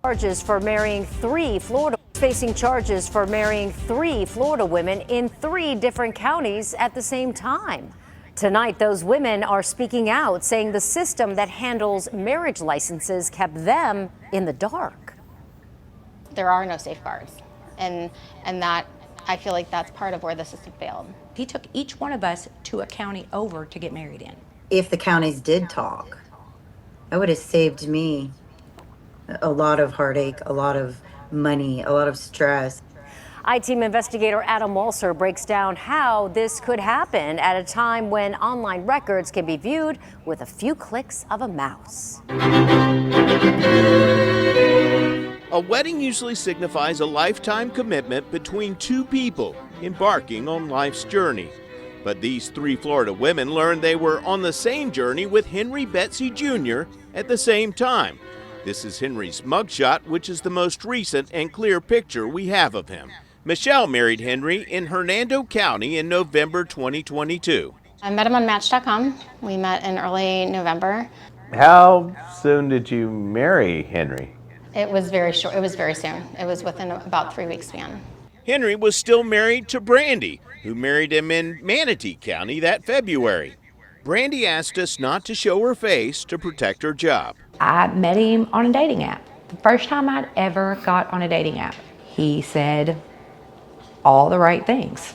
Charges for marrying three Florida facing charges for marrying three Florida women in three different counties at the same time. Tonight, those women are speaking out, saying the system that handles marriage licenses kept them in the dark. There are no safeguards, and that I feel like that's part of where the system failed. He took each one of us to a county over to get married in. If the counties did talk, that would have saved me a lot of heartache, a lot of money, a lot of stress. I-Team investigator Adam Walser breaks down how this could happen at a time when online records can be viewed with a few clicks of a mouse. A wedding usually signifies a lifetime commitment between two people embarking on life's journey. But these three Florida women learned they were on the same journey with Henry Betsy Jr. at the same time. This is Henry's mugshot, which is the most recent and clear picture we have of him. Michelle married Henry in Hernando County in November 2022. I met him on Match.com. We met in early November. How soon did you marry Henry? It was very short. It was very soon. It was within about 3 weeks span. Henry was still married to Brandy, who married him in Manatee County that February. Brandy asked us not to show her face to protect her job. I met him on a dating app. The first time I'd ever got on a dating app. He said all the right things.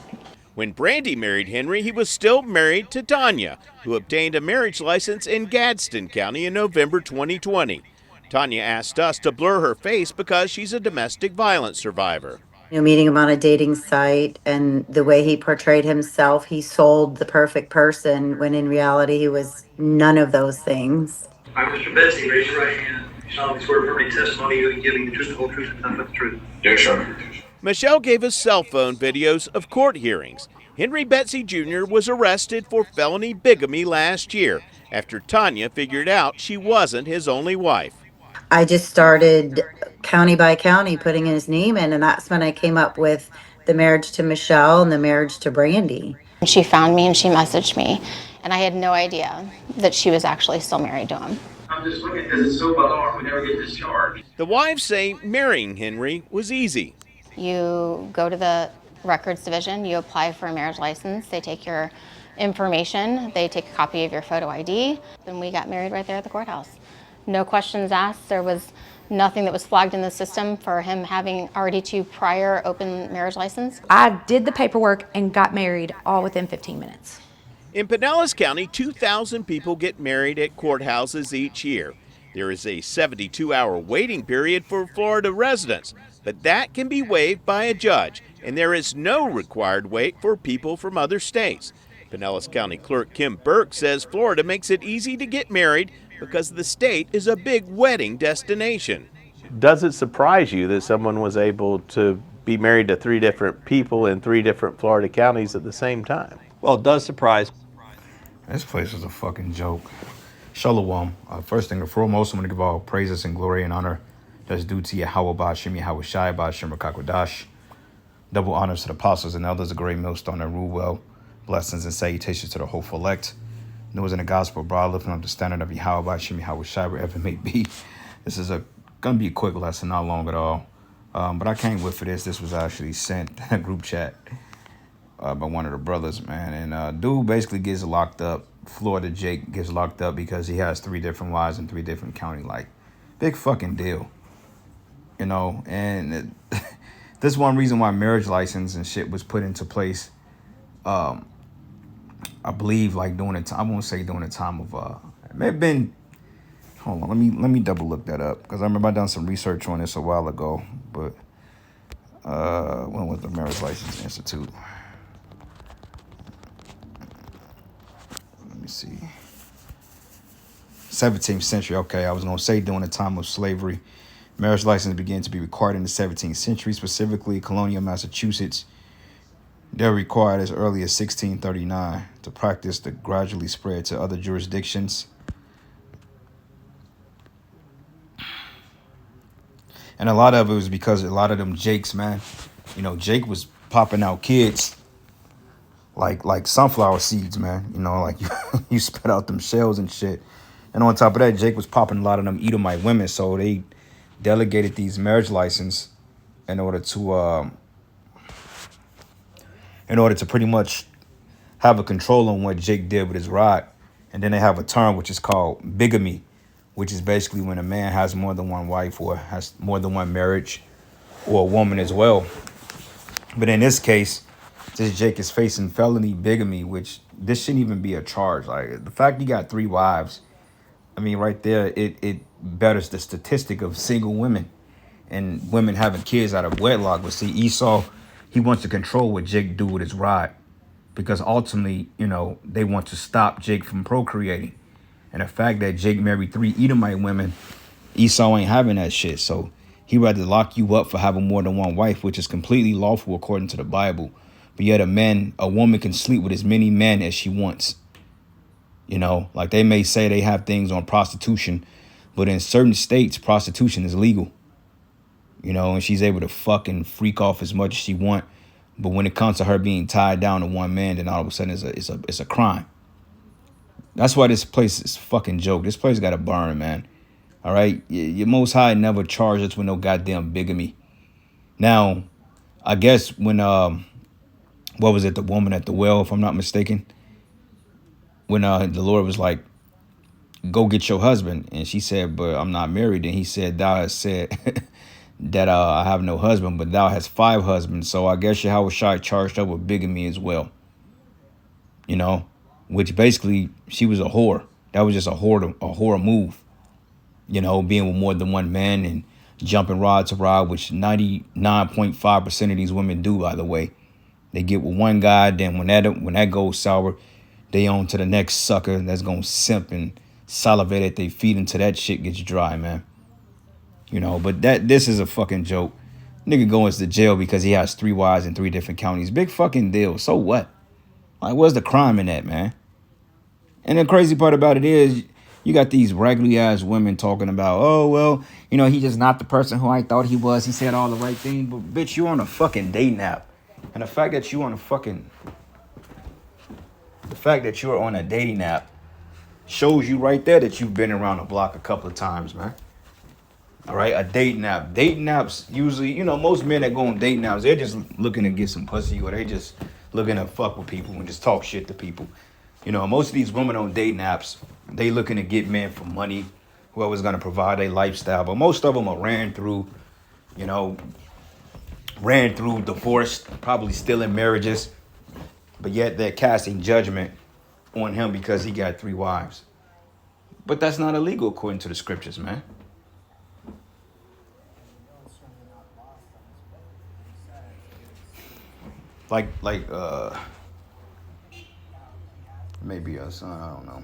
When Brandy married Henry, he was still married to Tanya, who obtained a marriage license in Gadsden County in November 2020. Tanya asked us to blur her face because she's a domestic violence survivor. Meeting him on a dating site and the way he portrayed himself, he sold the perfect person when in reality he was none of those things. All right, Mr. Betsy, raise your right hand. You solemnly swear to affirm any testimony you are giving the truth, the whole truth, and nothing but the truth. Yes, sir. Michelle gave us cell phone videos of court hearings. Henry Betsy Jr. was arrested for felony bigamy last year after Tanya figured out she wasn't his only wife. I just started county by county putting his name in, and that's when I came up with the marriage to Michelle and the marriage to Brandy. She found me and she messaged me, and I had no idea that she was actually still married to him. I'm just looking at this. It's so bizarre. We never get discharged. The wives say marrying Henry was easy. You go to the records division, you apply for a marriage license, they take your information, they take a copy of your photo ID, and we got married right there at the courthouse. No questions asked. There was nothing that was flagged in the system for him having already two prior open marriage license. I did the paperwork and got married all within 15 minutes. In Pinellas County, 2,000 people get married at courthouses each year. There is a 72-hour waiting period for Florida residents, but that can be waived by a judge, and there is no required wait for people from other states. Pinellas County Clerk Kim Burke says Florida makes it easy to get married because the state is a big wedding destination. Does it surprise you that someone was able to be married to three different people in three different Florida counties at the same time? Well, it does surprise. This place is a fucking joke. Shalom. First thing and foremost, I'm going to give all praises and glory and honor that's due to Yahweh Ba'Shem, Yahweh Shai Ba'Shem Rakakwadash. Double honors to the apostles and elders, a great millstone and rule well. Blessings and salutations to the hopeful elect. News in the gospel broad, lifting up the standard of Yahweh Ba'Shem, Yahweh Shai, wherever it may be. This is going to be a quick lesson, not long at all. But I can't wait for this. This was actually sent in a group chat by one of the brothers, man. And dude basically gets locked up. Florida Jake gets locked up because he has three different wives in three different counties. Like, big fucking deal. You know, and this is one reason why marriage license and shit was put into place. I believe like during the time, I won't say during the time of, it may have been, hold on, let me double look that up. Because I remember I done some research on this a while ago. But when was the Marriage License Institute? Let me see. 17th century. Okay, I was going to say during the time of slavery. Marriage license began to be required in the 17th century, specifically colonial Massachusetts. They're required as early as 1639 to practice that gradually spread to other jurisdictions. And a lot of it was because a lot of them Jakes, man, you know, Jake was popping out kids like sunflower seeds, man. You know, like you spit out them shells and shit. And on top of that, Jake was popping a lot of them Edomite women, so they delegated these marriage license in order to pretty much have a control on what Jake did with his rod. And then they have a term which is called bigamy, which is basically when a man has more than one wife or has more than one marriage, or a woman as well. But in this case, this Jake is facing felony bigamy, which this shouldn't even be a charge. Like, the fact he got 3 wives, I mean, right there, it betters the statistic of single women and women having kids out of wedlock. But see, Esau, he wants to control what Jake do with his rod, because ultimately, they want to stop Jake from procreating. And the fact that Jake married 3 Edomite women, Esau ain't having that shit. So he rather lock you up for having more than one wife, which is completely lawful according to the Bible. But yet a woman can sleep with as many men as she wants. Like they may say they have things on prostitution, but in certain states, prostitution is legal. And she's able to fucking freak off as much as she want. But when it comes to her being tied down to one man, then all of a sudden it's a crime. That's why this place is fucking joke. This place got to burn, man. All right? Your Most High never charged us with no goddamn bigamy. Now, I guess when, what was it, the woman at the well, if I'm not mistaken? When the Lord was like, go get your husband. And she said, but I'm not married. And he said, thou hast said that I have no husband, but thou hast 5 husbands. So I guess Yahweh Shai charged her with bigamy as well. Which basically she was a whore. That was just a whore move. Being with more than one man and jumping rod to rod, which 99.5% of these women do, by the way. They get with one guy, then when that goes sour, they on to the next sucker that's gonna simp and salivate at their feet until that shit gets dry, man. But this is a fucking joke. Nigga going to jail because he has 3 wives in 3 different counties. Big fucking deal. So what? Like, what's the crime in that, man? And the crazy part about it is, you got these raggedy ass women talking about, oh, well, he just not the person who I thought he was. He said all the right things. But bitch, you on a fucking dating app. And the fact that you're on a dating app shows you right there that you've been around the block a couple of times, man. All right, a dating app. Dating apps usually, most men that go on dating apps, they're just looking to get some pussy, or they just looking to fuck with people and just talk shit to people. Most of these women on dating apps, they looking to get men for money, whoever's going to provide their lifestyle. But most of them are ran through divorced, probably still in marriages. But yet they're casting judgment on him because he got 3 wives. But that's not illegal according to the scriptures, man. Maybe a son, I don't know.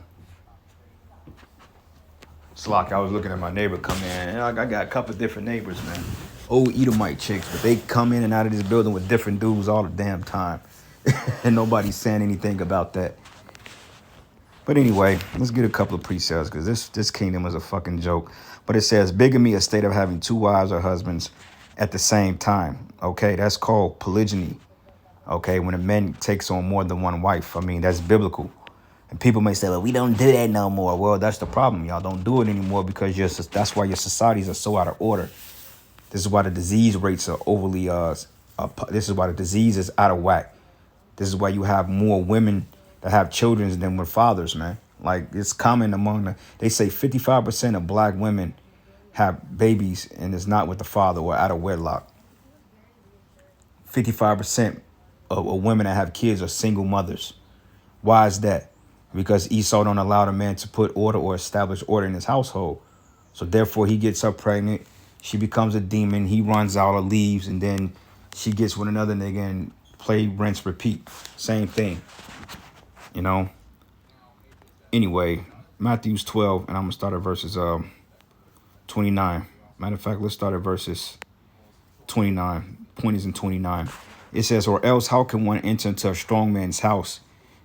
It's like I was looking at my neighbor come in, and I got a couple of different neighbors, man. Old Edomite chicks, but they come in and out of this building with different dudes all the damn time. And nobody's saying anything about that. But anyway, let's get a couple of precepts, because this kingdom is a fucking joke. But it says, bigamy, a state of having 2 wives or husbands at the same time. Okay, that's called polygyny. Okay, when a man takes on more than one wife. I mean, that's biblical. And people may say, well, we don't do that no more. Well, that's the problem. Y'all don't do it anymore because that's why your societies are so out of order. This is why the disease rates are overly, this is why the disease is out of whack. This is why you have more women that have children than with fathers, man. Like, it's common they say 55% of black women have babies and it's not with the father or out of wedlock. 55% of women that have kids are single mothers. Why is that? Because Esau don't allow the man to put order or establish order in his household. So therefore he gets her pregnant. She becomes a demon. He runs out or leaves, and then she gets with another nigga and play, rinse, repeat. Same thing. Anyway, Matthew 12, and I'm going to start at verses 29. Matter of fact, let's start at verses 29. Point is in 29. It says, or else how can one enter into a strong man's house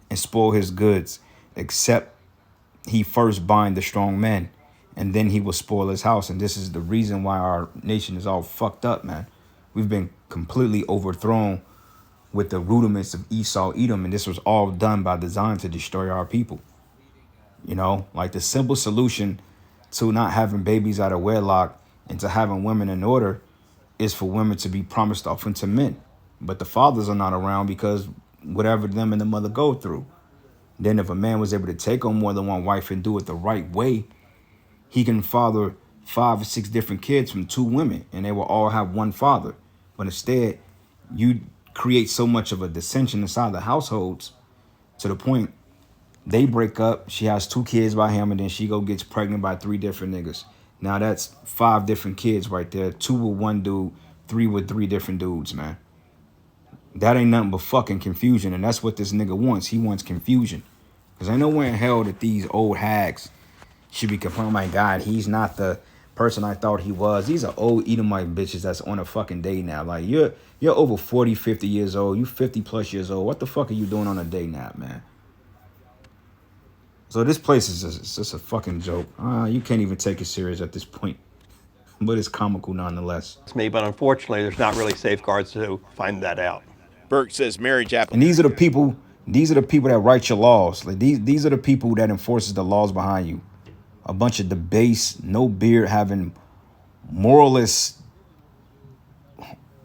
and spoil his goods, except he first bind the strong man, and then he will spoil his house. And this is the reason why our nation is all fucked up, man. We've been completely overthrown with the rudiments of Esau, Edom, and this was all done by design to destroy our people. Like the simple solution to not having babies out of wedlock into having women in order is for women to be promised often to men. But the fathers are not around because whatever them and the mother go through. Then if a man was able to take on more than one wife and do it the right way, he can father 5 or 6 different kids from 2 women and they will all have one father. But instead, you create so much of a dissension inside the households to the point they break up. She has 2 kids by him and then she gets pregnant by 3 different niggas. Now that's 5 different kids right there. 2 with one dude, 3 with 3 different dudes, man. That ain't nothing but fucking confusion. And that's what this nigga wants. He wants confusion. Because I know where in hell that these old hags should be complaining, oh my God, he's not the person I thought he was. These are old Edomite bitches that's on a fucking day now. Like, you're over 40, 50 years old. You 50 plus years old. What the fuck are you doing on a day nap, man? So this place is just a fucking joke. You can't even take it serious at this point. But it's comical nonetheless. It's me, but unfortunately, there's not really safeguards to find that out. Burke says marriage And these are the people that write your laws. Like these are the people that enforces the laws behind you. A bunch of debased, no beard having moralists,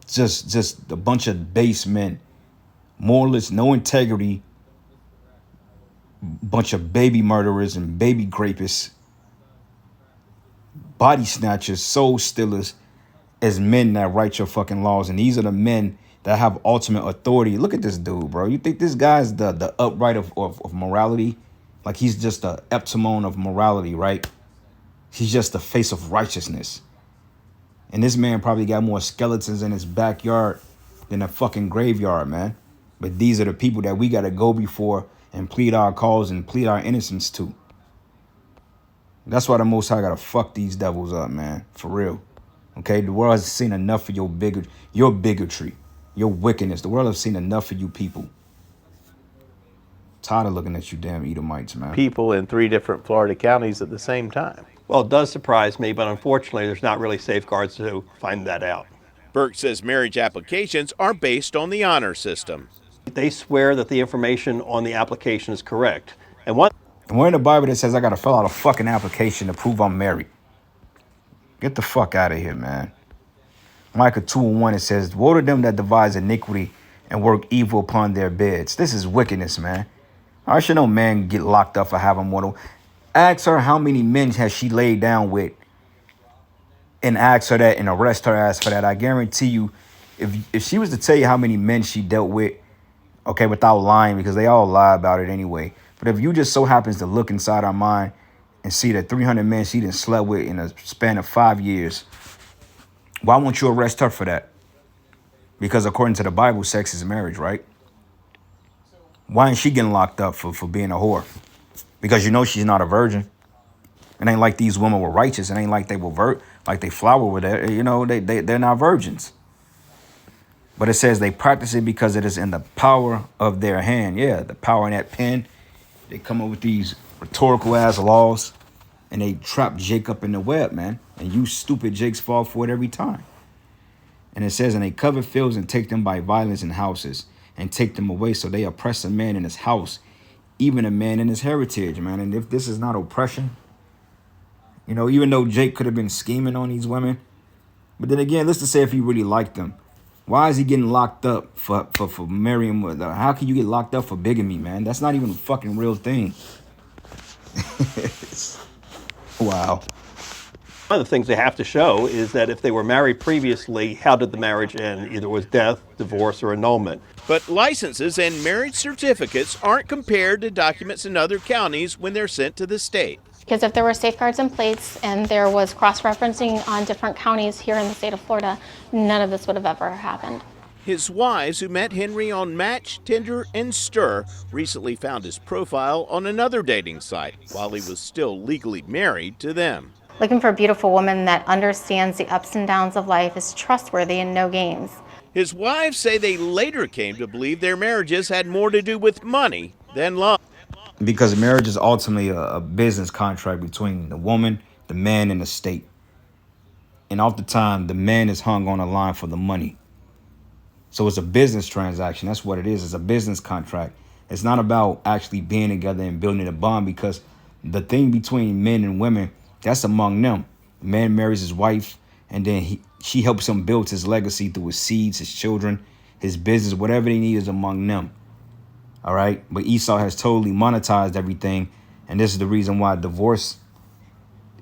just a bunch of base men. Moralists, no integrity, bunch of baby murderers and baby rapists, body snatchers, soul stealers as men that write your fucking laws. And these are the men that have ultimate authority. Look at this dude, bro. You think this guy's the upright of morality? Like he's just the epitome of morality, right? He's just the face of righteousness. And this man probably got more skeletons in his backyard than a fucking graveyard, man. But these are the people that we got to go before and plead our cause and plead our innocence to. That's why the Most High got to fuck these devils up, man. For real. Okay? The world has seen enough of your bigotry, your wickedness. The world has seen enough of you people. Tired of looking at you damn Edomites, man. People in 3 different Florida counties at the same time. Well, it does surprise me, but unfortunately, there's not really safeguards to find that out. Burke says marriage applications are based on the honor system. They swear that the information on the application is correct. And where in the Bible that says I got to fill out a fucking application to prove I'm married? Get the fuck out of here, man. Micah 2:1, it says, woe to them that devise iniquity and work evil upon their beds. This is wickedness, man. I should know man get locked up for having more. Ask her how many men has she laid down with and ask her that and arrest her ass for that. I guarantee you, if she was to tell you how many men she dealt with, okay, without lying, because they all lie about it anyway. But if you just so happens to look inside our mind and see that 300 men she done slept with in a span of 5 years, why won't you arrest her for that? Because according to the Bible, sex is marriage, right? Why ain't she getting locked up for being a whore? Because you know she's not a virgin. It ain't like these women were righteous. It ain't like they were like they flower with it. You know, they're not virgins. But it says they practice it because it is in the power of their hand. Yeah, the power in that pen. They come up with these rhetorical ass laws and they trap Jake up in the web, man. And you stupid Jakes fall for it every time. And it says, and they cover fields and take them by violence in houses and take them away. So they oppress a man in his house, even a man in his heritage, man. And if this is not oppression, you know, even though Jake could have been scheming on these women, but then again, let's just say if he really liked them, why is he getting locked up for marrying? How can you get locked up for bigamy, man? That's not even a fucking real thing. Wow. one of the things they have to show is that if they were married previously, how did the marriage end? Either was death, divorce, or annulment. But licenses and marriage certificates aren't compared to documents in other counties when they're sent to the state. Because if there were safeguards in place and there was cross-referencing on different counties here in the state of Florida, none of this would have ever happened. His wives, who met Henry on Match, Tinder, and Stir, recently found his profile on another dating site while he was still legally married to them. Looking for a beautiful woman that understands the ups and downs of life, is trustworthy, and no games. His wives say they later came to believe their marriages had more to do with money than love. Because marriage is ultimately a business contract between the woman, the man, and the state. And oftentimes, the man is hung on the line for the money. So it's a business transaction. That's what it is. It's a business contract. It's not about actually being together and building a bond, because the thing between men and women, that's among them. The man marries his wife and then she helps him build his legacy through his seeds, his children, his business, whatever they need is among them. All right. But Esau has totally monetized everything. And this is the reason why divorce,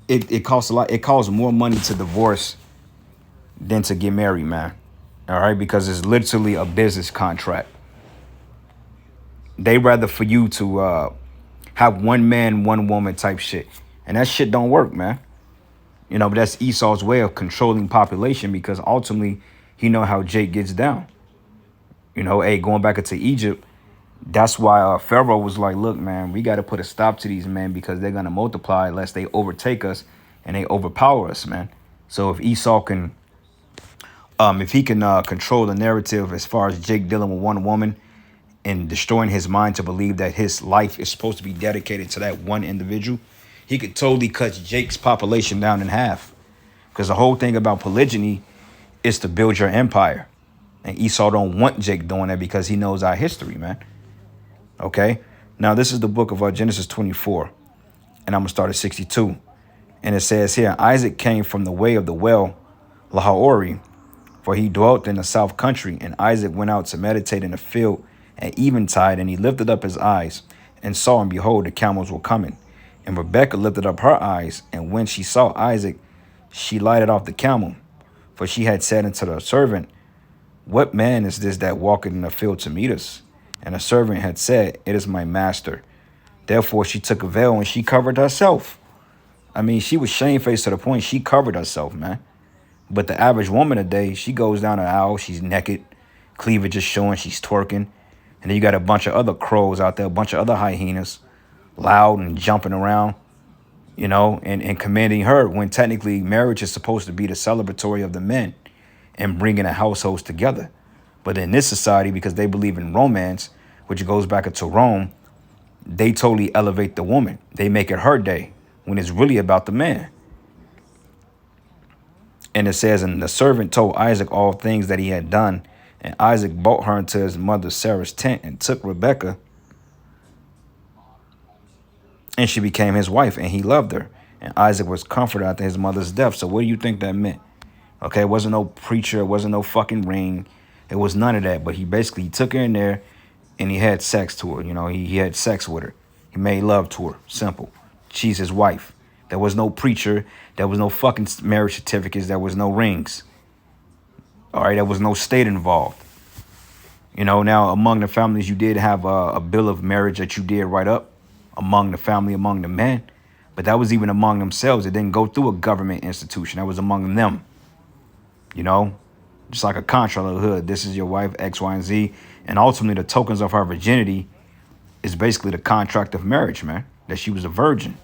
it costs a lot. It costs more money to divorce than to get married, man. All right. Because it's literally a business contract. They rather for you to have one man, one woman type shit. And that shit don't work, man. You know, but that's Esau's way of controlling population, because ultimately he know how Jake gets down. You know, hey, going back into Egypt, that's why Pharaoh was like, look, man, we got to put a stop to these men because they're going to multiply unless they overtake us and they overpower us, man. So if Esau can, if he can control the narrative as far as Jake dealing with one woman and destroying his mind to believe that his life is supposed to be dedicated to that one individual, he could totally cut Jake's population down in half. Because the whole thing about polygyny is to build your empire. And Esau don't want Jake doing that because he knows our history, man. Okay, now this is the book of Genesis 24, and I'm going to start at 62. And it says here, Isaac came from the way of the well, Lahaori, for he dwelt in the south country. And Isaac went out to meditate in the field at eventide, and he lifted up his eyes and saw, and behold, the camels were coming. And Rebekah lifted up her eyes, and when she saw Isaac, she lighted off the camel. For she had said unto the servant, what man is this that walketh in the field to meet us? And the servant had said, it is my master. Therefore she took a veil and she covered herself. I mean, she was shamefaced to the point she covered herself, man. But the average woman today, she goes down an aisle, she's naked, cleavage is showing, she's twerking. And then you got a bunch of other crows out there, a bunch of other hyenas, loud and jumping around, you know, and commanding her, when technically marriage is supposed to be the celebratory of the men and bringing the households together. But in this society, because they believe in romance, which goes back into Rome, they totally elevate the woman. They make it her day when it's really about the man. And it says, and the servant told Isaac all things that he had done. And Isaac brought her into his mother Sarah's tent and took Rebekah. And she became his wife, and he loved her. And Isaac was comforted after his mother's death. So what do you think that meant? Okay, it wasn't no preacher. It wasn't no fucking ring. It was none of that. But he basically took her in there and he had sex to her. You know, he had sex with her. He made love to her. Simple. She's his wife. There was no preacher. There was no fucking marriage certificates. There was no rings. All right, there was no state involved. You know, now among the families, you did have a bill of marriage that you did write up among the family, among the men. But that was even among themselves. It didn't go through a government institution. That was among them. You know, just like a contract of the hood. This is your wife, X, Y, and Z. And ultimately, the tokens of her virginity is basically the contract of marriage, man. That she was a virgin.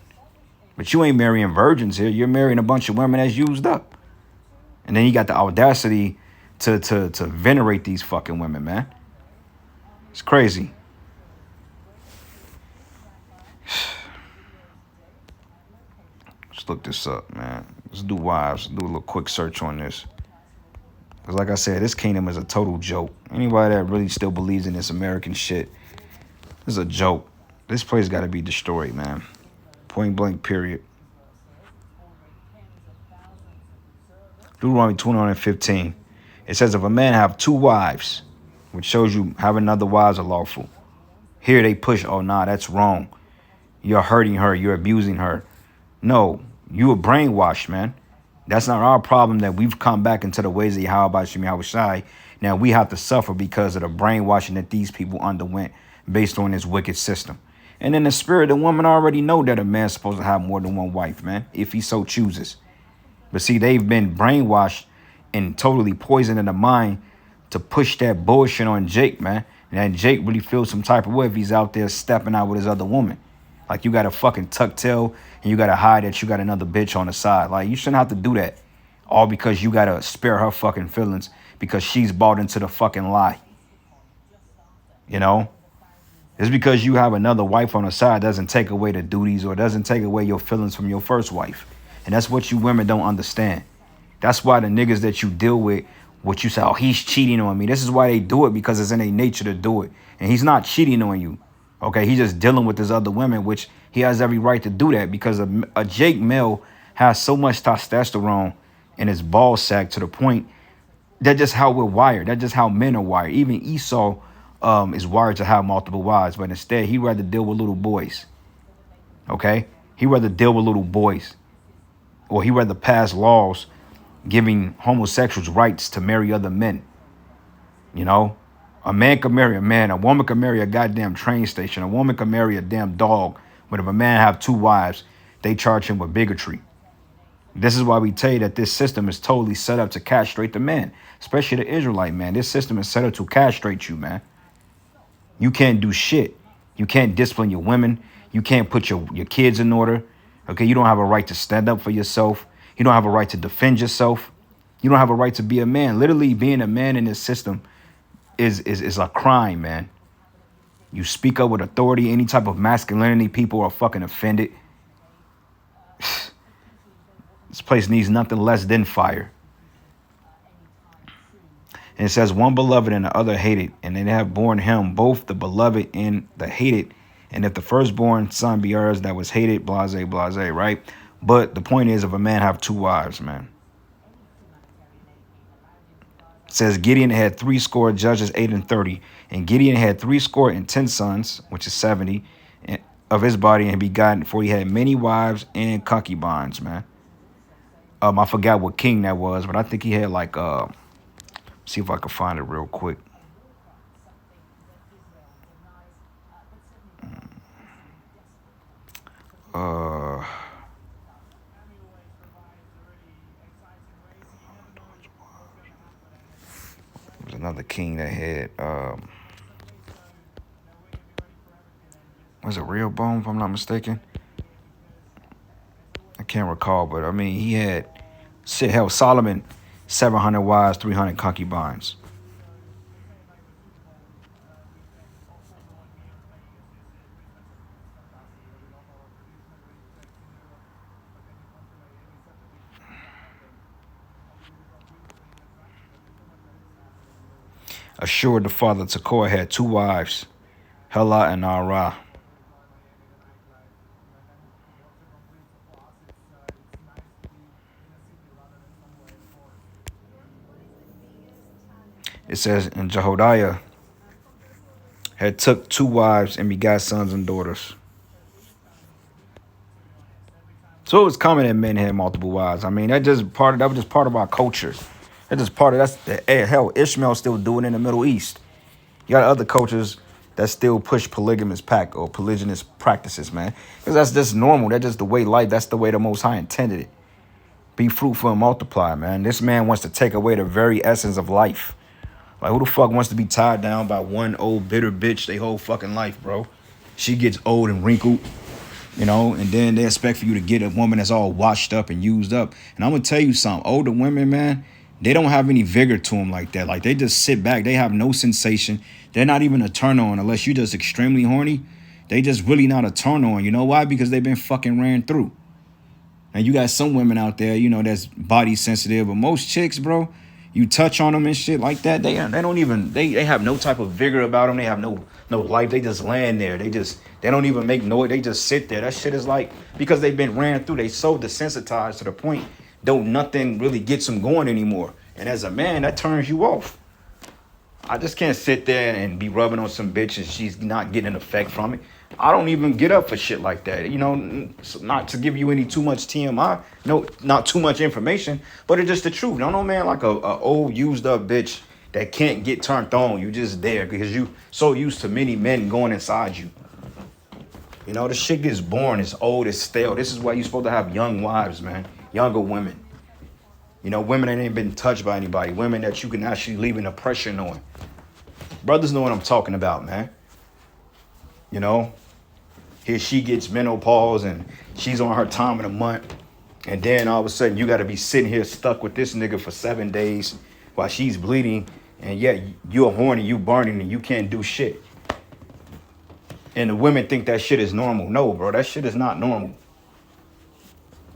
But you ain't marrying virgins here. You're marrying a bunch of women that's used up. And then you got the audacity to venerate these fucking women, man. It's crazy. Let's look this up, man. Let's do wives. Do a little quick search on this. Because like I said, this kingdom is a total joke. Anybody that really still believes in this American shit is a joke. This place got to be destroyed, man. Point blank, period. Deuteronomy 21:15. It says, if a man have two wives, which shows you having other wives are lawful. Here they push, oh, nah, that's wrong. You're hurting her. You're abusing her. No, you were brainwashed, man. That's not our problem that we've come back into the ways of Yahweh Shai. Now we have to suffer because of the brainwashing that these people underwent based on this wicked system. And in the spirit, the woman already know that a man's supposed to have more than one wife, man, if he so chooses. But see, they've been brainwashed and totally poisoned in the mind to push that bullshit on Jake, man. And Jake really feels some type of way if he's out there stepping out with his other woman. Like, you got to fucking tuck tail and you got to hide that you got another bitch on the side. Like, you shouldn't have to do that. All because you got to spare her fucking feelings because she's bought into the fucking lie. You know? Just because you have another wife on the side doesn't take away the duties or doesn't take away your feelings from your first wife. And that's what you women don't understand. That's why the niggas that you deal with, what you say, oh, he's cheating on me. This is why they do it, because it's in their nature to do it. And he's not cheating on you. Okay, he's just dealing with his other women, which he has every right to do that because a Jake male has so much testosterone in his ball sack to the point. That's just how we're wired. That's just how men are wired. Even Esau is wired to have multiple wives, but instead he'd rather deal with little boys. Okay? He'd rather deal with little boys. Or he'd rather pass laws giving homosexuals rights to marry other men. You know? A man can marry a man. A woman can marry a goddamn train station. A woman can marry a damn dog. But if a man have 2 wives, they charge him with bigotry. This is why we tell you that this system is totally set up to castrate the men, especially the Israelite man. This system is set up to castrate you, man. You can't do shit. You can't discipline your women. You can't put your kids in order. Okay, you don't have a right to stand up for yourself. You don't have a right to defend yourself. You don't have a right to be a man. Literally, being a man in this system is a crime, man. You speak up with authority, any type of masculinity, people are fucking offended. This place needs nothing less than fire. And it says, one beloved and the other hated, and they have borne him, both the beloved and the hated. And if the firstborn son be ours that was hated, blase, blase, right? But the point is, if a man have 2 wives, man. It says, Gideon had 60 judges, 8 and 30. And Gideon had 60 sons, which is 70, of his body, and begotten, for he had many wives and concubines, man. I forgot what king that was, but I think he had like, see if I can find it real quick. There was another king that had, was it Rehoboam, if I'm not mistaken? I can't recall, but I mean, he had, hell, Solomon, 700 wives, 300 concubines. Assured the father Tekoa had 2 wives, Helah and Arah. It says, and Jehoiada had took 2 wives and begot sons and daughters. So it was common that men had multiple wives. I mean, that was just part of our culture. Hell, Ishmael still doing it in the Middle East. You got other cultures that still push polygamous pact or polygynous practices, man. Because that's just normal. That's just the way life, that's the way the Most High intended it. Be fruitful and multiply, man. This man wants to take away the very essence of life. Like, who the fuck wants to be tied down by one old bitter bitch their whole fucking life, bro? She gets old and wrinkled, you know, and then they expect for you to get a woman that's all washed up and used up. And I'm going to tell you something. Older women, man, they don't have any vigor to them like that. Like, they just sit back. They have no sensation. They're not even a turn on unless you're just extremely horny. They just really not a turn on. You know why? Because they've been fucking ran through. And you got some women out there, you know, that's body sensitive. But most chicks, bro, you touch on them and shit like that, they have no type of vigor about them. They have no life. They just land there. They don't even make noise. They just sit there. That shit is like, because they've been ran through, they so desensitized to the point, don't nothing really gets them going anymore. And as a man, that turns you off. I just can't sit there and be rubbing on some bitch and she's not getting an effect from it. I don't even get up for shit like that. You know, not to give you any too much TMI, no, not too much information, but it's just the truth. No, man, like a old used up bitch that can't get turned on. You just there because you so used to many men going inside you. You know, the shit gets boring. It's old. It's stale. This is why you're supposed to have young wives, man. Younger women. You know, women that ain't been touched by anybody. Women that you can actually leave an impression on. Brothers know what I'm talking about, man. You know, here she gets menopause and she's on her time of the month. And then all of a sudden you got to be sitting here stuck with this nigga for 7 days while she's bleeding. And yet you're horny, you burning, and you can't do shit. And the women think that shit is normal. No, bro, that shit is not normal.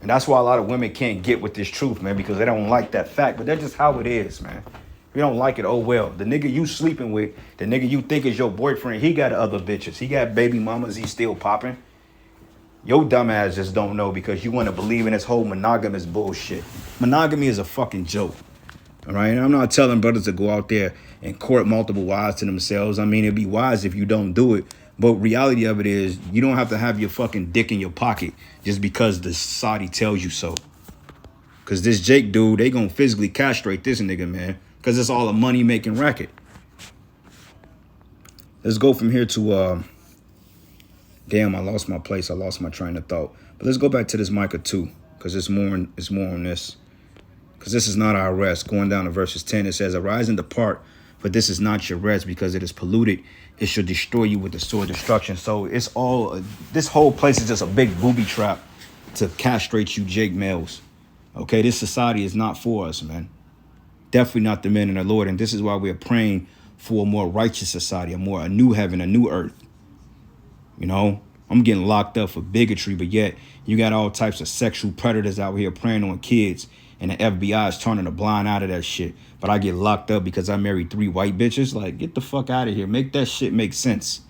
And that's why a lot of women can't get with this truth, man, because they don't like that fact. But that's just how it is, man. If you don't like it, oh well. The nigga you sleeping with, the nigga you think is your boyfriend, he got other bitches. He got baby mamas, he's still popping. Your dumb ass just don't know because you want to believe in this whole monogamous bullshit. Monogamy is a fucking joke. All right? I'm not telling brothers to go out there and court multiple wives to themselves. I mean, it'd be wise if you don't do it. But reality of it is, you don't have to have your fucking dick in your pocket just because the society tells you so. Because this Jake dude, they gonna physically castrate this nigga, man. Because it's all a money-making racket. Let's go from here to, damn, I lost my place. I lost my train of thought. But let's go back to this Micah 2, because it's more on this. Because this is not our rest. Going down to verses 10, it says, arise and depart, for this is not your rest, because it is polluted. It shall destroy you with the sword of destruction. So it's all, this whole place is just a big booby trap to castrate you Jake males. Okay, this society is not for us, man. Definitely not the men in the Lord. And this is why we're praying for a more righteous society, a new heaven, a new earth. You know, I'm getting locked up for bigotry, but yet you got all types of sexual predators out here preying on kids, and the FBI is turning a blind eye to that shit. But I get locked up because I married 3 white bitches. Like, get the fuck out of here. Make that shit make sense.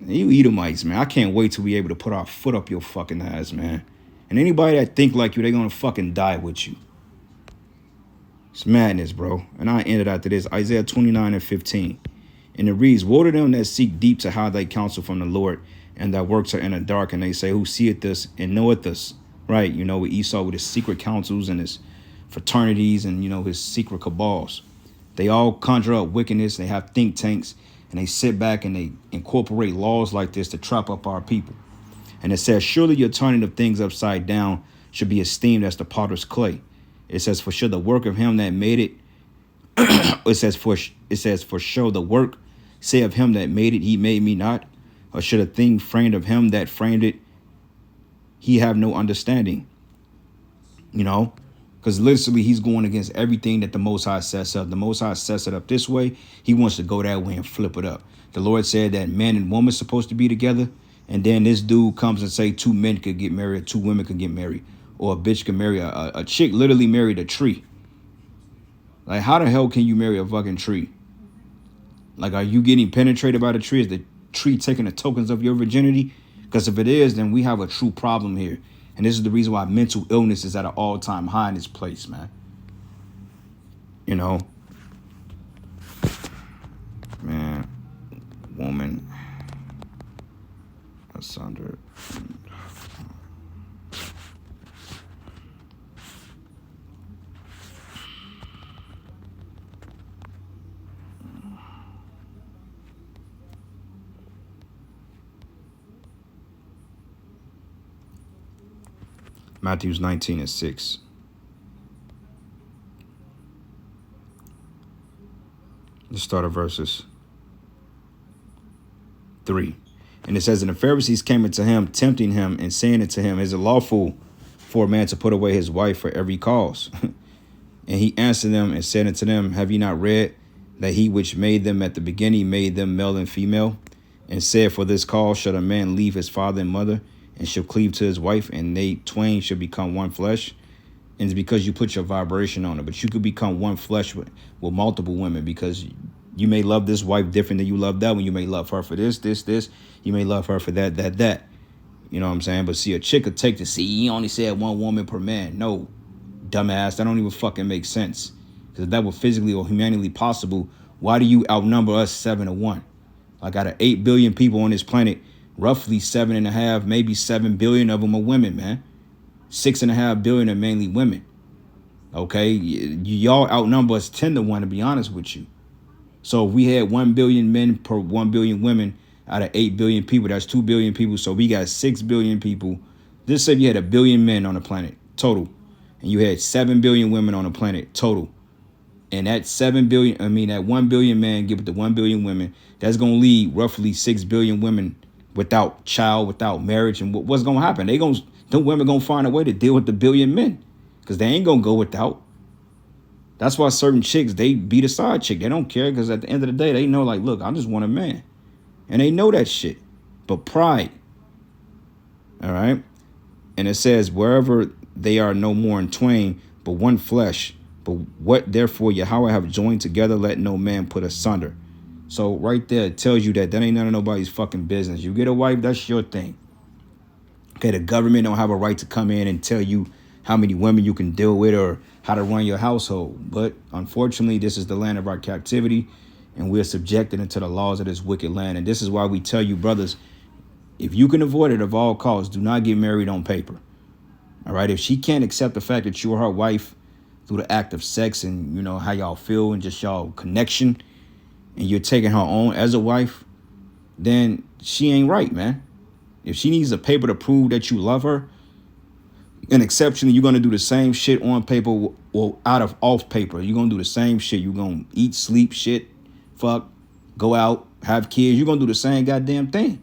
You Edomites, man. I can't wait till we able to put our foot up your fucking ass, man. And anybody that think like you, they gonna fucking die with you. It's madness, bro. And I ended after this. Isaiah 29:15. And it reads, woe to them that seek deep to hide thy counsel from the Lord, and that works are in the dark, and they say, who seeth this and knoweth this? Right, you know, with Esau with his secret councils and his fraternities and, you know, his secret cabals. They all conjure up wickedness. They have think tanks, and they sit back and they incorporate laws like this to trap up our people. And it says, surely your turning of things upside down should be esteemed as the potter's clay. It says, for sure the work of him that made it. it says, for sure the work, say of him that made it, he made me not. Or should a thing framed of him that framed it, he have no understanding? You know, because literally he's going against everything that the Most High sets up. The Most High sets it up this way. He wants to go that way and flip it up. The Lord said that man and woman supposed to be together. And then this dude comes and say 2 men could get married, 2 women could get married, or a bitch could marry a chick literally married a tree. Like, how the hell can you marry a fucking tree? Like, are you getting penetrated by the tree? Is the tree taking the tokens of your virginity? Because if it is, then we have a true problem here. And this is the reason why mental illness is at an all-time high in this place, man. You know? Man, woman, asunder. Matthew 19:6. Let's start at verses 3. And it says, and the Pharisees came unto him, tempting him, and saying unto him, is it lawful for a man to put away his wife for every cause? And he answered them and said unto them, have ye not read that he which made them at the beginning made them male and female? And said, for this cause shall a man leave his father and mother, and shall cleave to his wife, and they twain shall become one flesh. And it's because you put your vibration on it. But you could become one flesh with multiple women, because you may love this wife different than you love that one. You may love her for this. You may love her for that. You know what I'm saying? But see, a chick could take the he only said 1 woman per man. No, dumbass. That don't even fucking make sense. Because if that were physically or humanly possible, why do you outnumber us 7-1? Like, out of 8 billion people on this planet, roughly 7.5, maybe 7 billion of them are women, man. 6.5 billion are mainly women. Okay, y'all outnumber us 10-1, to be honest with you. So if we had 1 billion men per 1 billion women out of 8 billion people, that's 2 billion people. So we got 6 billion people. Just say you had 1 billion men on the planet total, and you had 7 billion women on the planet total. And that 1 billion man give it to 1 billion women, that's gonna leave roughly 6 billion women without child, without marriage. And what's gonna happen? The women gonna find a way to deal with the billion men, because they ain't gonna go without. That's why certain chicks, they beat a side chick. They don't care, because at the end of the day, they know, like, look, I just want a man. And they know that shit. But pride. All right. And it says, wherever they are no more in twain, but one flesh. But what therefore Yahweh have joined together, let no man put asunder. So right there, it tells you that ain't none of nobody's fucking business. You get a wife, that's your thing. Okay, the government don't have a right to come in and tell you how many women you can deal with or how to run your household. But unfortunately, this is the land of our captivity, and we're subjected into the laws of this wicked land. And this is why we tell you, brothers, if you can avoid it of all costs, do not get married on paper. All right, if she can't accept the fact that you're her wife through the act of sex and, you know, how y'all feel and just y'all connection, and you're taking her on as a wife, then she ain't right, man. If she needs a paper to prove that you love her, and exceptionally, you're going to do the same shit on paper or out of off paper. You're going to do the same shit. You're going to eat, sleep, shit, fuck, go out, have kids. You're going to do the same goddamn thing.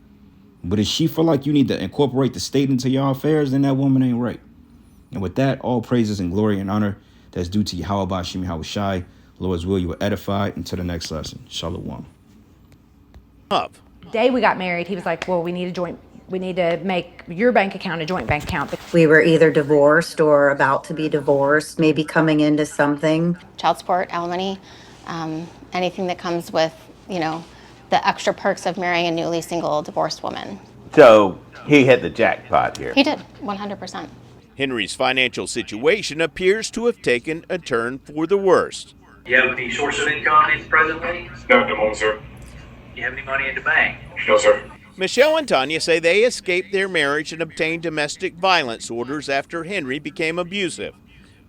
But if she feel like you need to incorporate the state into your affairs, then that woman ain't right. And with that, all praises and glory and honor that's due to Yahweh Bashim Yahushai. Lord's will, you were edified. Until the next lesson. Shalom. The day we got married, he was like, well, we need to make your bank account a joint bank account. We were either divorced or about to be divorced, maybe coming into something. Child support, alimony, anything that comes with, you know, the extra perks of marrying a newly single divorced woman. So he hit the jackpot here. He did, 100%. Henry's financial situation appears to have taken a turn for the worst. Do you have any source of income presently? No, at the moment, sir. Do you have any money in the bank? No, sir. Michelle and Tanya say they escaped their marriage and obtained domestic violence orders after Henry became abusive.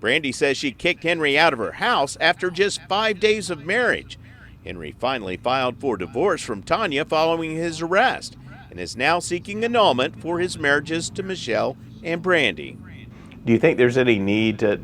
Brandy says she kicked Henry out of her house after just 5 days of marriage. Henry finally filed for divorce from Tanya following his arrest and is now seeking annulment for his marriages to Michelle and Brandy. Do you think there's any need to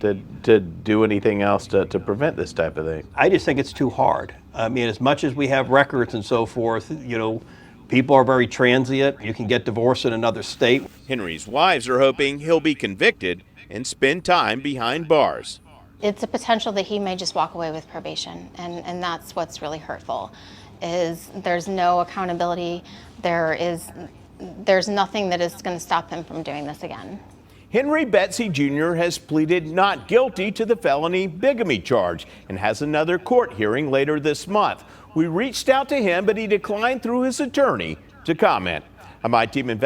do anything else to prevent this type of thing? I just think it's too hard. I mean, as much as we have records and so forth, you know, people are very transient. You can get divorced in another state. Henry's wives are hoping he'll be convicted and spend time behind bars. It's a potential that he may just walk away with probation, and that's what's really hurtful, is there's no accountability. There's nothing that is going to stop him from doing this again. Henry Betsy Jr. has pleaded not guilty to the felony bigamy charge and has another court hearing later this month. We reached out to him, but he declined through his attorney to comment. I'm my team